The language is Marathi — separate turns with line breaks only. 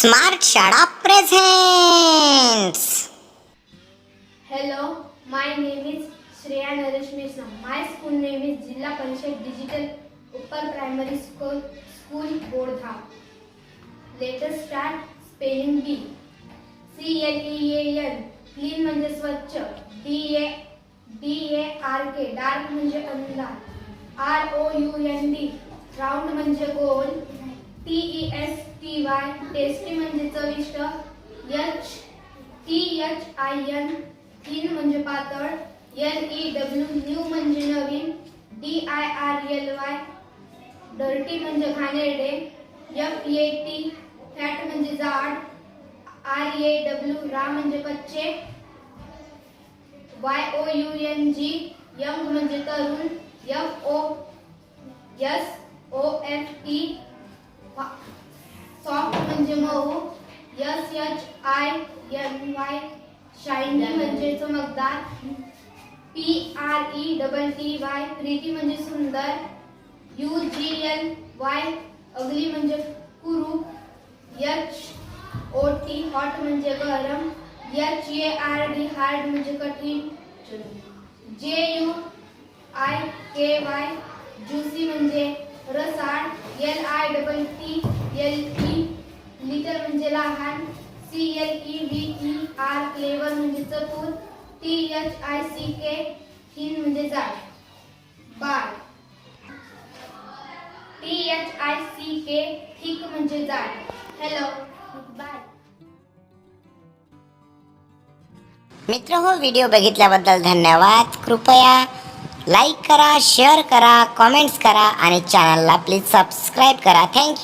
स्मार्ट शाळा presents.
Hello, my name is Shreya Naresh Mishra. My school name is Jilla Parishad Digital Upper Primary School, Bordha. Let us start spelling bee. CLEAN, clean म्हणजे स्वच्छ. DARK, dark म्हणजे अंधार. ROUND, round म्हणजे गोल. TESTY, tasty म्हणजे चविष्ट. THIN, thin म्हणजे पातळ. LEW, न्यू म्हणजे नवीन. DIRLY, डर्टी म्हणजे घाणेरडे. FAT, फॅट म्हणजे जाड. RAW, रा म्हणजे कच्चे. YOUNG, यंग म्हणजे तरुण. SOFT, सॉफ्ट म्हणजे मऊ. SHINY, शायनी म्हणजे चमकदार. PRETTY, प्रीती म्हणजे सुंदर. UGLY, अगली म्हणजे कुरूप. HOT, हॉट म्हणजे गरम. HARD, हार्ड म्हणजे कठीण. JUIKY, ज्युसी म्हणजे रसाळ. LITTLE, लिटल म्हणजे लहान. CLEVER, क्लेवर म्हणजे चतुर. THICK, थिन म्हणजे जाड. बाळ. THICK, थिक म्हणजे जाड. Hello, bye.
मित्र हो, व्हिडिओ बघितल्याबद्दल धन्यवाद. कृपया लाईक करा, शेअर करा, कमेंट्स करा आणि चॅनलला प्लीज सबस्क्राईब करा. थँक्यू.